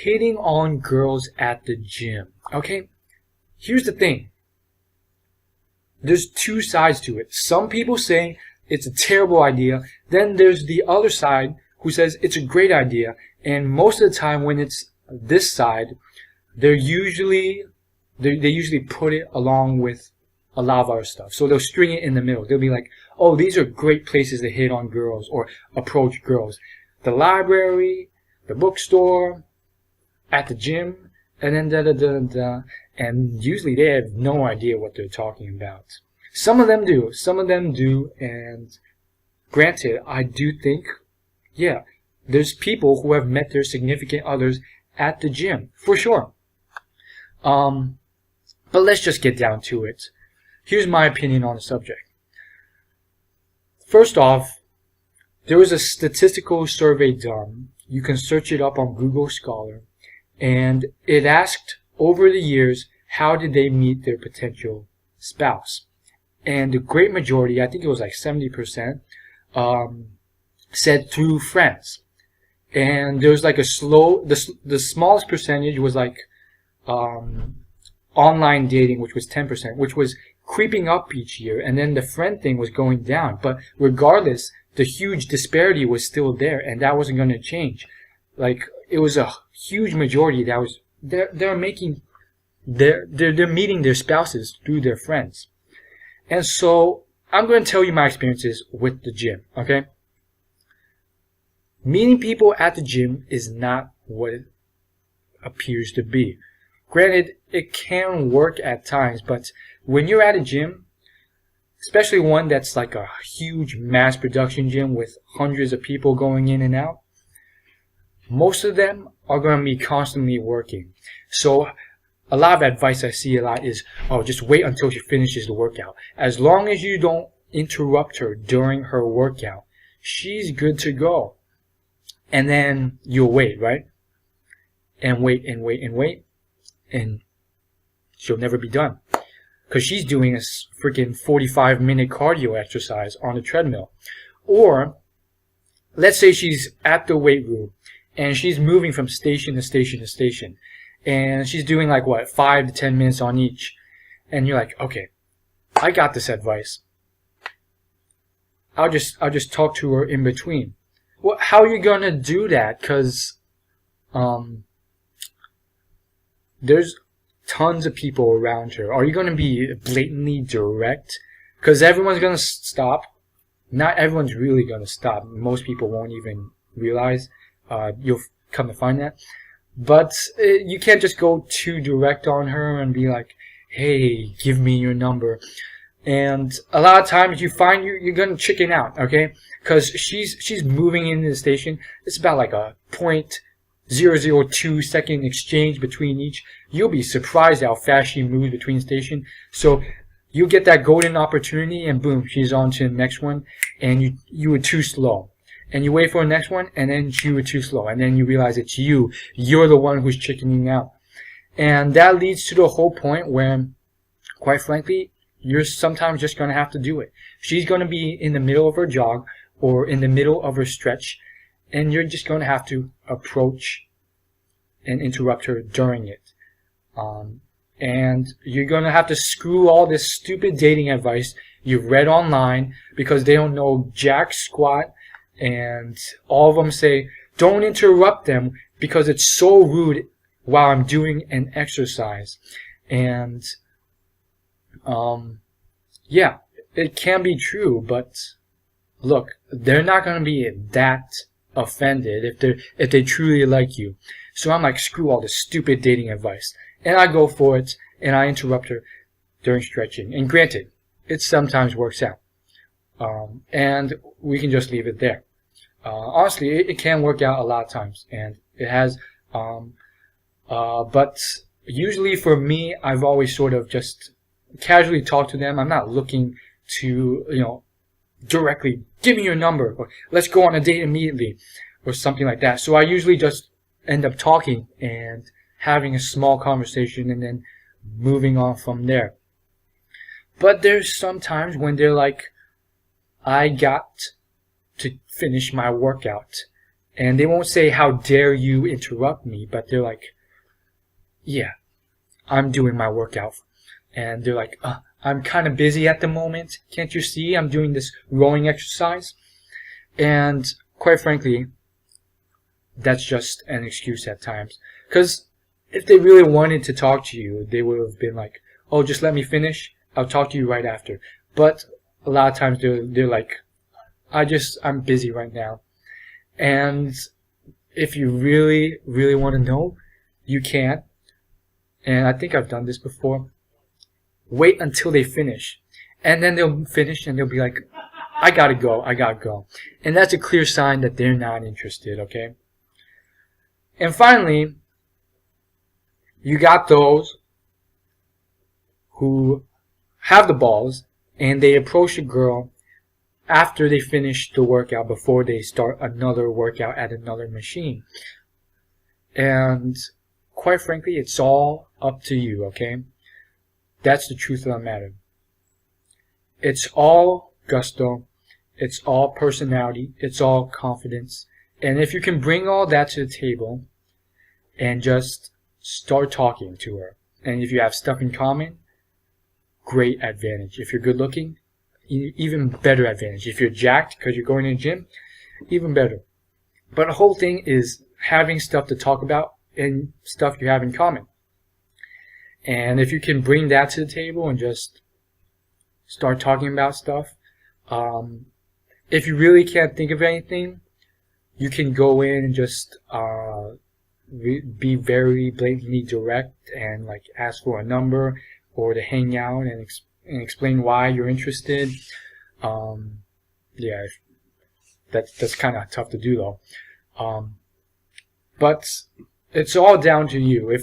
hitting on girls at the gym. Okay? Here's the thing. There's two sides to it. Some people say it's a terrible idea. Then there's the other side who says it's a great idea. And most of the time when it's this side, they usually put it along with a lot of other stuff. So they'll string it in the middle. They'll be like, oh, these are great places to hit on girls or approach girls. The library, the bookstore, at the gym, and then da-da-da-da. And usually they have no idea what they're talking about. Some of them do, and granted, I do think, yeah, there's people who have met their significant others at the gym, for sure. But let's just get down to it. Here's my opinion on the subject. First off, there was a statistical survey done. You can search it up on Google Scholar. And it asked, over the years, how did they meet their potential spouse? And the great majority, I think it was like 70%, said through friends. And there was like the smallest percentage was like online dating, which was 10%, which was creeping up each year. And then the friend thing was going down. But regardless, the huge disparity was still there, and that wasn't going to change. Like, it was a huge majority that was they're meeting their spouses through their friends. And so I'm going to tell you my experiences with the gym, okay? Meeting people at the gym is not what it appears to be. Granted, it can work at times, but when you're at a gym, especially one that's like a huge mass production gym with hundreds of people going in and out, most of them are going to be constantly working. So a lot of advice I see a lot is, oh, just wait until she finishes the workout. As long as you don't interrupt her during her workout, she's good to go. And then you'll wait, right? And wait and wait and wait. And she'll never be done. Because she's doing a freaking 45-minute cardio exercise on a treadmill. Or, let's say she's at the weight room and she's moving from station to station to station. And she's doing like, what, 5 to 10 minutes on each. And you're like, okay, I got this advice. I'll just talk to her in between. Well, how are you going to do that? Because there's tons of people around her. Are you going to be blatantly direct? Because everyone's going to stop. Not everyone's really going to stop. Most people won't even realize. You'll come to find that. But you can't just go too direct on her and be like, hey, give me your number. And a lot of times you find you're going to chicken out, okay? Because she's moving into the station. It's about like a 0.002 second exchange between each. You'll be surprised how fast she moves between station. So you get that golden opportunity and boom, she's on to the next one. And you were too slow. And you wait for the next one, and then you were too slow. And then you realize it's you. You're the one who's chickening out. And that leads to the whole point where, quite frankly, you're sometimes just going to have to do it. She's going to be in the middle of her jog or in the middle of her stretch, and you're just going to have to approach and interrupt her during it. And you're going to have to screw all this stupid dating advice you've read online because they don't know jack squat. And all of them say, don't interrupt them because it's so rude while I'm doing an exercise. And, yeah, it can be true, but look, they're not going to be that offended if they truly like you. So I'm like, screw all this stupid dating advice. And I go for it, and I interrupt her during stretching. And granted, it sometimes works out. And we can just leave it there. Honestly, it can work out a lot of times, and it has. But usually for me, I've always sort of just casually talked to them. I'm not looking to, directly give me your number or let's go on a date immediately or something like that. So I usually just end up talking and having a small conversation and then moving on from there. But there's some times when they're like, I got to finish my workout And they won't say, how dare you interrupt me, but they're like, yeah, I'm doing my workout. And they're like, I'm kind of busy at the moment. Can't you see I'm doing this rowing exercise? And quite frankly, that's just an excuse at times. Because if they really wanted to talk to you, they would have been like, oh, just let me finish. I'll talk to you right after. But a lot of times they're like, I'm busy right now. And if you really, really want to know, you can. And I think I've done this before. Wait until they finish. And then they'll finish and they'll be like, I gotta go. And that's a clear sign that they're not interested, okay? And finally, you got those who have the balls and they approach a girl after they finish the workout before they start another workout at another machine. And quite frankly, it's all up to you, okay? That's the truth of the matter. It's all gusto. It's all personality. It's all confidence. And if you can bring all that to the table and just start talking to her, and if you have stuff in common, great advantage. If you're good looking, even better advantage. If you're jacked because you're going to the gym, even better. But the whole thing is having stuff to talk about and stuff you have in common. And if you can bring that to the table and just start talking about stuff, if you really can't think of anything, you can go in and just be very blatantly direct and like ask for a number or to hang out and explain why you're interested. Yeah, that's kind of tough to do though. But it's all down to you.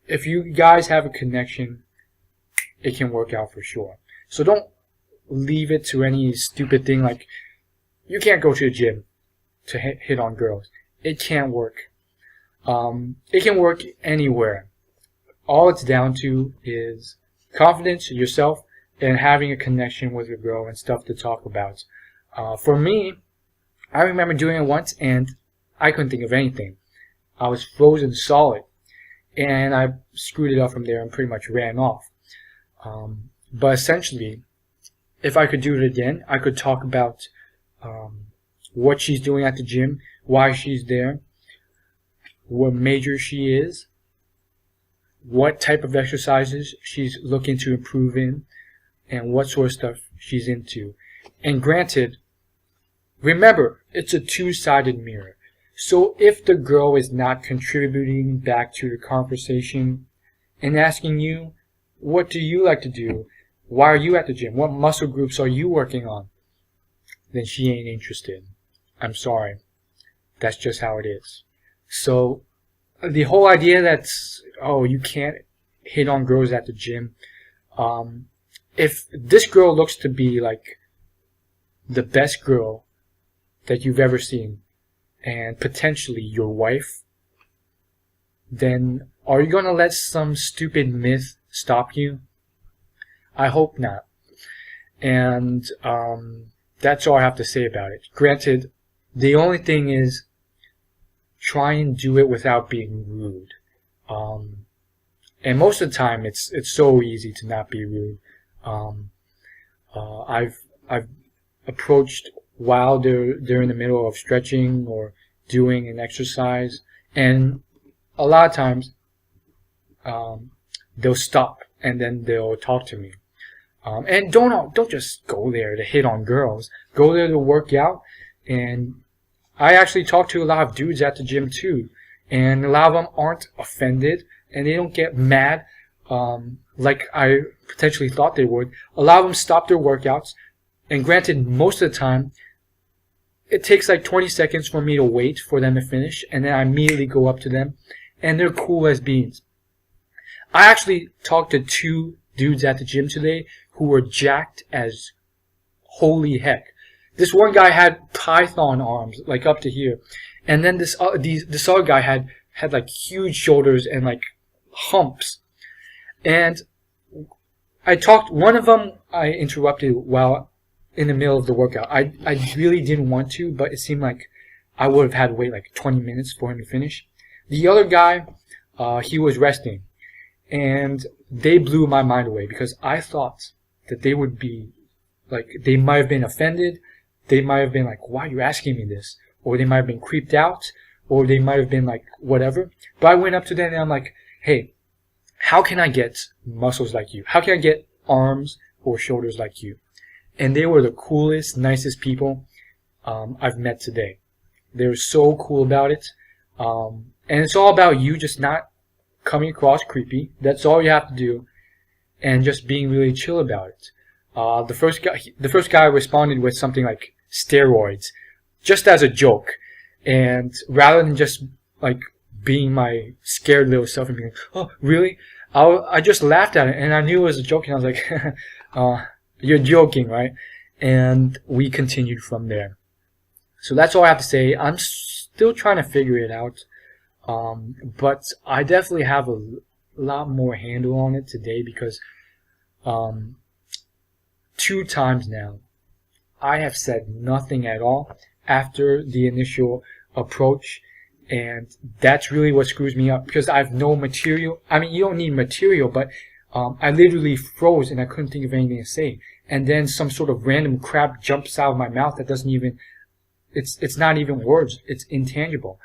If you guys have a connection, it can work out for sure. So don't leave it to any stupid thing like you can't go to the gym to hit on girls. It can't work. It can work anywhere. All it's down to is confidence in yourself and having a connection with your girl and stuff to talk about. For me, I remember doing it once and I couldn't think of anything. I was frozen solid. And I screwed it up from there and pretty much ran off. But essentially, if I could do it again, I could talk about what she's doing at the gym, why she's there, what major she is, what type of exercises she's looking to improve in, and what sort of stuff she's into. And granted, remember, it's a two-sided mirror. So if the girl is not contributing back to the conversation and asking you, what do you like to do? Why are you at the gym? What muscle groups are you working on? Then she ain't interested. I'm sorry. That's just how it is. So the whole idea that, oh, you can't hit on girls at the gym. If this girl looks to be like the best girl that you've ever seen, and potentially your wife, then are you going to let some stupid myth stop you? I hope not. And that's all I have to say about it. Granted, the only thing is try and do it without being rude. And most of the time, it's so easy to not be rude. I've approached while they're in the middle of stretching or doing an exercise, and a lot of times they'll stop and then they'll talk to me. And don't just go there to hit on girls. Go there to work out. And I actually talk to a lot of dudes at the gym too, and a lot of them aren't offended and they don't get mad like I potentially thought they would. A lot of them stop their workouts. And granted, most of the time, it takes like 20 seconds for me to wait for them to finish, and then I immediately go up to them, and they're cool as beans. I actually talked to 2 dudes at the gym today who were jacked as holy heck. This one guy had python arms, like up to here, and then this other guy had like huge shoulders and like humps. And I talked, one of them I interrupted while in the middle of the workout. I really didn't want to, but it seemed like I would have had to wait like 20 minutes for him to finish. The other guy, he was resting, and they blew my mind away because I thought that they would be like, they might have been offended, they might have been like, why are you asking me this? Or they might have been creeped out, or they might have been like, whatever. But I went up to them and I'm like, hey, how can I get muscles like you? How can I get arms or shoulders like you? And they were the coolest, nicest people I've met today. They were so cool about it. And it's all about you just not coming across creepy. That's all you have to do. And just being really chill about it. The first guy responded with something like steroids, just as a joke. And rather than just like being my scared little self and being like, oh, really? I just laughed at it, and I knew it was a joke, and I was like, you're joking, right? And we continued from there. So that's all I have to say. I'm still trying to figure it out. But I definitely have a lot more handle on it today because 2 times now I have said nothing at all after the initial approach, and that's really what screws me up because I have no material. I mean, you don't need material, but I literally froze and I couldn't think of anything to say, and then some sort of random crap jumps out of my mouth that doesn't even, it's not even words, it's intangible.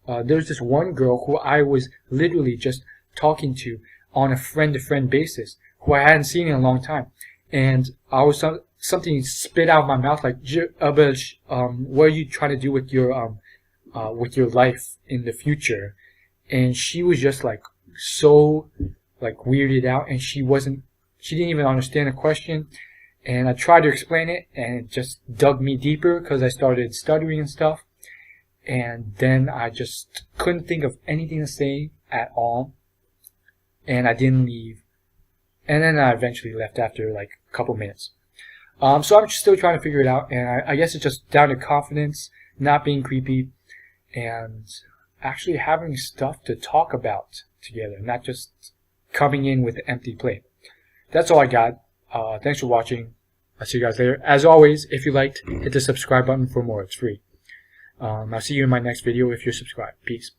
There's this one girl who I was literally just talking to on a friend-to-friend basis, who I hadn't seen in a long time, and I was something spit out of my mouth like, what are you trying to do with your life in the future? And she was just like so like weirded out, and she didn't even understand the question. And I tried to explain it, and it just dug me deeper because I started stuttering and stuff. And then I just couldn't think of anything to say at all, and I didn't leave. And then I eventually left after like a couple minutes. So I'm still trying to figure it out, and I guess it's just down to confidence, not being creepy, and actually having stuff to talk about together, not just coming in with an empty plate. That's all I got. Thanks for watching. I'll see you guys later. As always, if you liked, hit the subscribe button for more. It's free. I'll see you in my next video if you're subscribed. Peace.